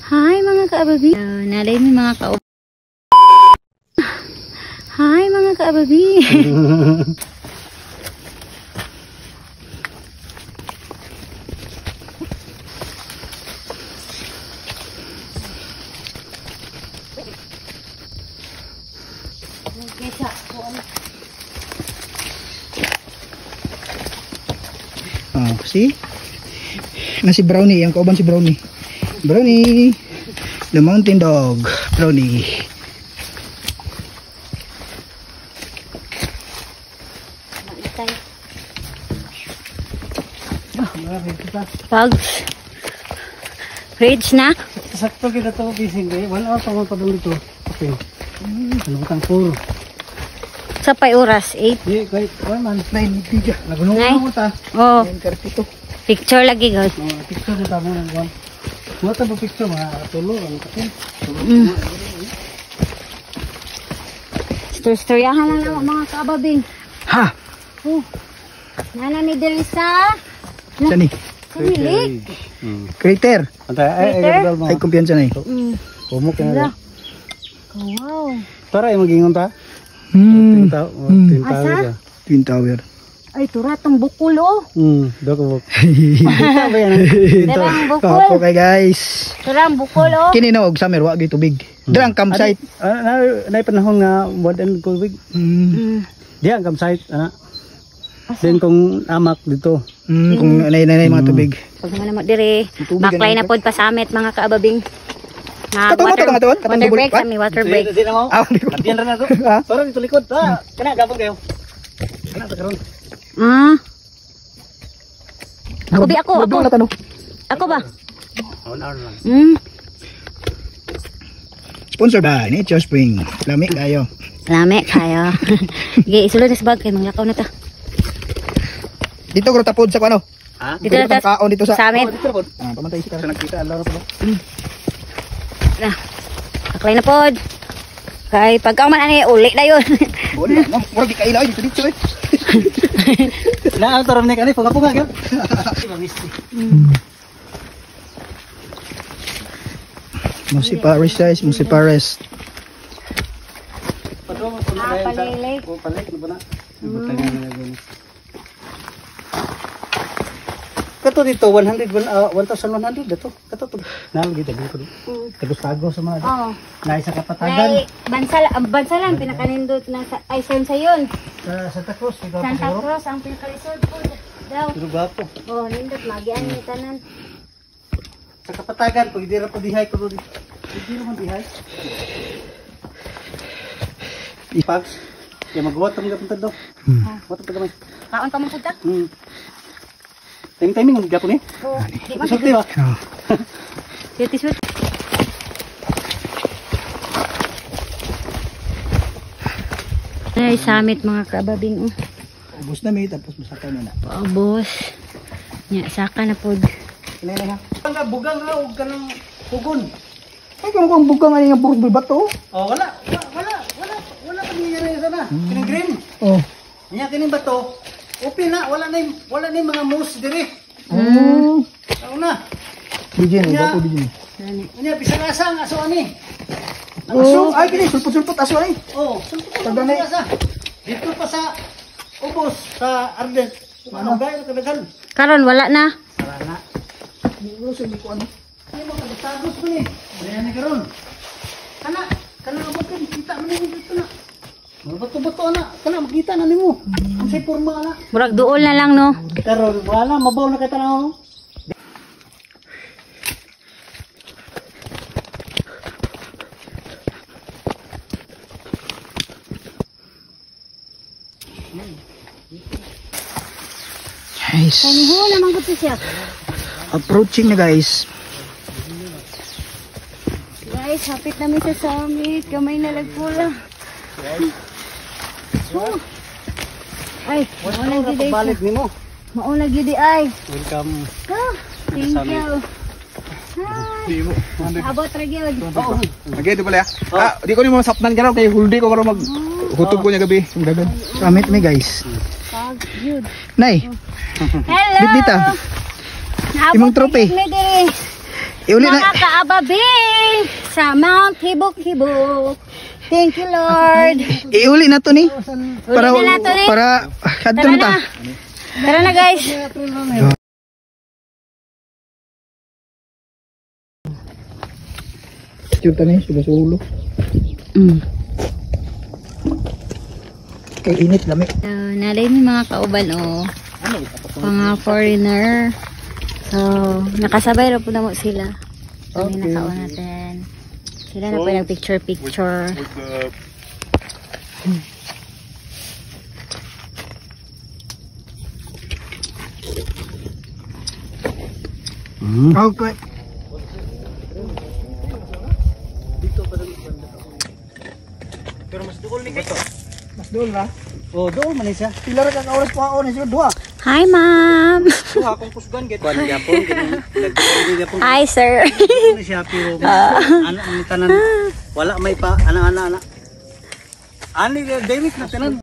Hi mga kaababi. Nalay mi mga ka. Hi mga kaababi. Oh, see? Na si Brownie, yang kauban si Brownie. Brownie, the mountain dog, Brownie. Pugs. Fridge na. Sakto kita to bising kay wala pa mo padung dito. Okay. Ano butang puro. Sa pay oras 8. Di kay man 9 tiga. nagunong Nay. mo ta. Oh, 9:32. picture lagi guys. Picture mo ta mo nang wan. Mo ta mo picture mga tulo ang katin. Storyahan lang lang mga kaababing. Ha, Oh. Nana ni Delisa. sani? Kumilik. Crater. Anta Peter? Ay kumpiyansa na eh. Umok Wala. na. Wow. Tara ay magingon ta. Asa? Tinta. Twin Tower. Ay, turatang bukol oh. Dako bok. Darang Kapo bukol. kay guys. Turang bukol oh. Kini na og summer wa gyud tubig. Drang campsite. Na panahon nga mod and covid. Di ang campsite ana. Then kung amak dito. Kung nay mga tubig. Pag naman mo dire, Tubig maklay ganun na pod pasamit mga kaababing. Katong Water break kami, water break. Di na mo. Ah, di ko. Atiyan ra na to. Ha? Tara dito likod. Kana gabon kayo. Kana ta karon. Ah. Ako bi ako. Grabe na tanong. Ako ba? On hour lang. Sponsor by Nature Spring. Lami kayo. Lame kayo. Gi isulod na sa bag kay manglakaw na ta. Dito ko tapod sa kuno. Ha? Dito na ta kaon dito sa. sa amin. Dito pod. Pamatay si Sa Kara. nagkita Allah ra po. Na. Maklay na pod. Kay pagka man ani uli na yun. Boli mo. Mura di kailaw dito eh. Na ang taram ni kani punga-punga gyud. Musi Paris guys, Musi Paris. Padong Palilay. ko palik na ba na. Butang na gyud. Kato dito 100 1100 dito. Kato to. Nang gid ko. Tago sa mga. Oh. Na isa kapatagan. Nay bansalan pinakanindot na sa ay sa yun. Sa Santa Cruz, Santa Cruz ang pinakalisod po daw. Pero gapo. Oh, nindot magian ni tanan. Sa kapatagan, pag hindi ra po dihay ko rin. Hindi naman dihay. Ipags. Kaya magbuhat kami kapunta daw. Buhat pa kami. Kaon pa man pud ta? Timing ang gapon eh. Oh, di man Sulti ba? Oh. Sweet sweet. Ay, summit mga kababing. Ubus na mi tapos masakay na na. Paubos. Nya, saka na pod. Kinay na ha. Ang bugang ra og kanang pugon. Ay kung kung bugang ani nga puro bato. Oh, wala pa nangyayari sana. Kining green. Oh. Nya kining bato. Open na, wala na mga moose dire. Oh. Ano na? Digin, Yeah. bato digin. Nya bisag asa ang aso ani. Ang Oh, aso. ay kini sulpot-sulpot aso ay. Oh, sulpot Taga na eh. asa. Dito pa sa ubos sa Arden. Ano gaya na kadagan? Karon wala na. Wala na. Siguro sa di ko ano. Ay mo kadagos ko ni. Ayan ni karon. Kana abot ka kita man ni dito na. Bato-bato na. Kana makita na nimo. Ang say porma na. Murag duol na lang no. Karon wala mabaw na kita na. Guys, Kaniho naman gud siya. approaching na guys. Guys, hapit namin sa summit. Kamay na lagpula. Oh. Ay, mauna gyud ay. Balik nimo. Mauna gyud ay. Welcome. Ah, thank you. Hi. Abot ra gyud. Lagi ito pala ya. Ah, di ko ni mo sapnan garaw kay huldi ko karon mag hutog ko niya gabi. Dagan. Summit mi guys. Pag gyud. Nay, Hello. Bitbita. Naabot Imong na trope. gyud mi diri. Iuli na. Mga kaababing sa Mount Hibok-Hibok. Thank you, Lord. Iuli na to ni. Para Uli na nato ni. para kadto Tara ta. na. Tara na, guys. Chuta ni sulo. Kay init lami. So, nalay may mga kauban, oh. Mga foreigner. So, nakasabay na po na mo sila. So, may nakaon natin. Sila na po yung picture-picture. Okay. Pero mas dukol ni kay. Mas doon ba? Oh, doon man siya. Pila ra ka oras pa ako na siya duha. Hi, ma'am. Duha akong kusgan gid. Kuan gyapon kini. Gyapon. Hi, sir. Ni siya pero ano ang tanan wala may pa ana. Ani David na tanan.